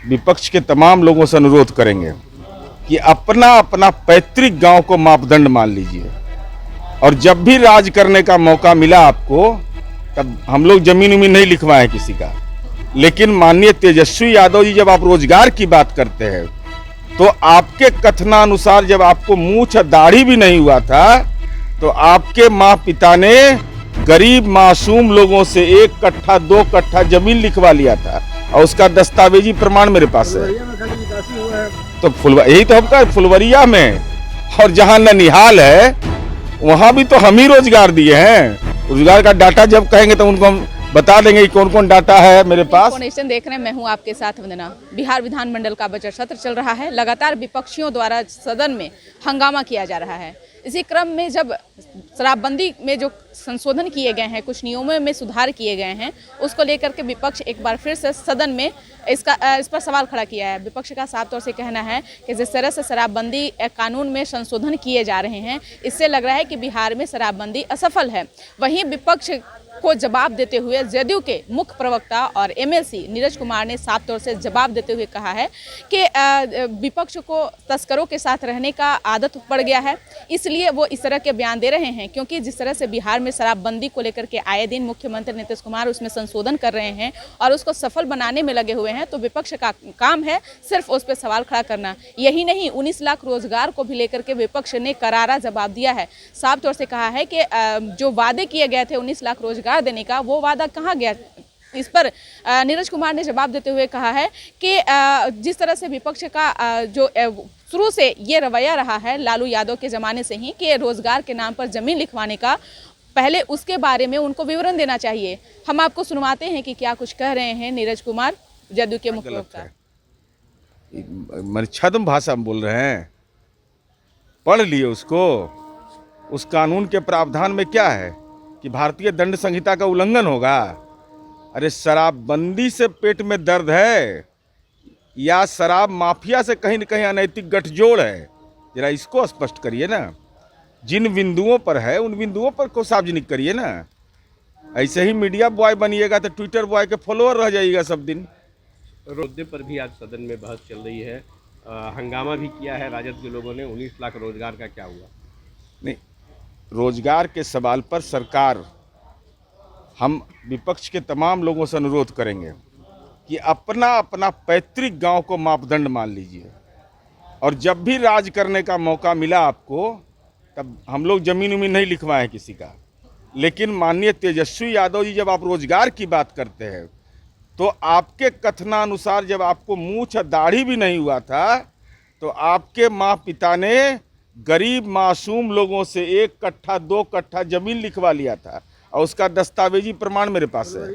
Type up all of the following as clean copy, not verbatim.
विपक्ष के तमाम लोगों से अनुरोध करेंगे कि अपना अपना पैतृक गांव को मापदंड मान लीजिए, और जब भी राज करने का मौका मिला आपको, तब हम लोग जमीन उमीन नहीं लिखवाए किसी का, लेकिन माननीय तेजस्वी यादव जी, जब आप रोजगार की बात करते हैं तो आपके कथनानुसार जब आपको मूछ दाढ़ी भी नहीं हुआ था तो आपके माँ पिता ने गरीब मासूम लोगों से 1 कट्ठा 2 कट्ठा जमीन लिखवा लिया था, और उसका दस्तावेजी प्रमाण मेरे पास है। तो यही तो हम कह फुलवरिया में, और जहां ननिहाल है वहां भी तो हम ही रोजगार दिए हैं। रोजगार का डाटा जब कहेंगे तो उनको हम बता देंगे कि कौन कौन डाटा है मेरे पास। इन्फॉर्मेशन देख रहे हैं, मैं हूं आपके साथ वंदना। बिहार विधानमंडल का बजट सत्र चल रहा है। लगातार विपक्षियों द्वारा सदन में हंगामा किया जा रहा है। इसी क्रम में जब शराबबंदी में जो संशोधन किए गए हैं, कुछ नियमों में सुधार किए गए हैं, उसको लेकर के विपक्ष एक बार फिर से सदन में इस पर सवाल खड़ा किया है। विपक्ष का साफ तौर से कहना है कि जिस तरह से शराबबंदी कानून में संशोधन किए जा रहे हैं, इससे लग रहा है कि बिहार में शराबबंदी असफल है। वहीं विपक्ष को जवाब देते हुए जदयू के मुख्य प्रवक्ता और एमएलसी नीरज कुमार ने साफ तौर से जवाब देते हुए कहा है कि विपक्ष को तस्करों के साथ रहने का आदत पड़ गया है, इसलिए वो इस तरह के बयान दे रहे हैं। क्योंकि जिस तरह से बिहार में शराबबंदी को लेकर के आए दिन मुख्यमंत्री नीतीश कुमार उसमें संशोधन कर रहे हैं और उसको सफल बनाने में लगे हुए हैं, तो विपक्ष का काम है सिर्फ उस पर सवाल खड़ा करना। यही नहीं, 19 लाख रोजगार को भी लेकर के विपक्ष ने करारा जवाब दिया है। साफ तौर से कहा है कि जो वादे किए गए थे 19 लाख रोजगार देने का, वो वादा कहाँ गया। इस पर नीरज कुमार ने जवाब देते हुए कहा है कि जिस तरह से विपक्ष का जो शुरू से ये रवैया रहा है लालू यादव के ज़माने से ही कि रोजगार के नाम पर ज़मीन लिखवाने का, पहले उसके बारे में उनको विवरण देना चाहिए। हम आपको सुनवाते हैं कि क्या कुछ कह रहे हैं नीरज कुमार, जदयू के मुख्य प्रवक्ता। छद्म भाषा में बोल रहे हैं, पढ़ लिए उसको। उस कानून के प्रावधान में क्या है कि भारतीय दंड संहिता का उल्लंघन होगा। अरे शराबबंदी से पेट में दर्द है या शराब माफिया से कहीं न कहीं अनैतिक गठजोड़ है, जरा इसको स्पष्ट करिए ना। जिन बिंदुओं पर है उन बिंदुओं पर को सार्वजनिक करिए ना। ऐसे ही मीडिया बॉय बनिएगा तो ट्विटर बॉय के फॉलोअर रह जाइएगा सब दिन। मुद्दे पर भी आज सदन में बहस चल रही है, हंगामा भी किया है राजद के लोगों ने। 19 लाख रोजगार का क्या हुआ? नहीं, रोजगार के सवाल पर सरकार, हम विपक्ष के तमाम लोगों से अनुरोध करेंगे कि अपना अपना पैतृक गांव को मापदंड मान लीजिए, और जब भी राज करने का मौका मिला आपको, तब हम लोग जमीन उमीन नहीं लिखवाए किसी का, लेकिन माननीय तेजस्वी यादव जी, जब आप रोजगार की बात करते हैं तो आपके कथनानुसार जब आपको मूछ दाढ़ी भी नहीं हुआ था तो आपके माँ पिता ने गरीब मासूम लोगों से 1 कट्ठा 2 कट्ठा जमीन लिखवा लिया था, और उसका दस्तावेजी प्रमाण मेरे पास है।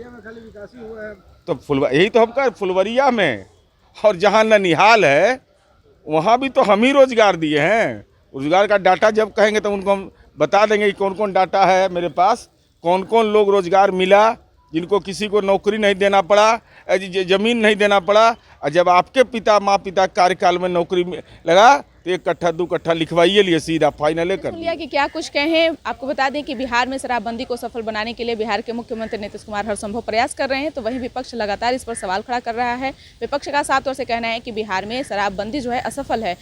तो यही तो हम कह फुलवरिया में, और जहां ननिहाल है वहां भी तो हम ही रोजगार दिए हैं। रोजगार का डाटा जब कहेंगे तो उनको हम बता देंगे कि कौन कौन डाटा है मेरे पास, कौन कौन लोग रोजगार मिला, जिनको किसी को नौकरी नहीं देना पड़ा, जमीन नहीं देना पड़ा। और जब आपके पिता माँ पिता कार्यकाल में नौकरी लगा तो 1 कट्ठा 2 कट्ठा लिखवाइए लिए, सीधा फाइनल कर लिया। कि क्या कुछ कहें, आपको बता दें कि बिहार में शराबबंदी को सफल बनाने के लिए बिहार के मुख्यमंत्री नीतीश कुमार हर संभव प्रयास कर रहे हैं, तो वहीं विपक्ष लगातार इस पर सवाल खड़ा कर रहा है। विपक्ष का साफ तौर से कहना है कि बिहार में शराबबंदी जो है असफल है।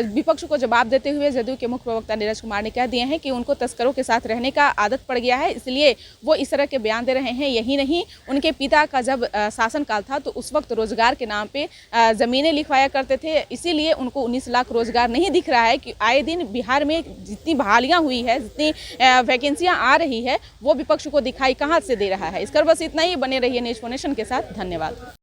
विपक्ष को जवाब देते हुए जदयू के मुख्य प्रवक्ता नीरज कुमार ने कह दिए हैं कि उनको तस्करों के साथ रहने का आदत पड़ गया है, इसलिए वो इस तरह के बयान दे रहे हैं। यही नहीं, उनके पिता का जब शासनकाल था तो उस वक्त रोजगार के नाम पे जमीनें लिखवाया करते थे, इसीलिए उनको 19 लाख रोजगार नहीं दिख रहा है। कि आए दिन बिहार में जितनी बहालियां हुई है, जितनी वैकेंसियां आ रही है, वो विपक्ष को दिखाई कहां से दे रहा है। इसकर बस इतना ही। बने रहिए न्यूज़ नेशन के साथ। धन्यवाद।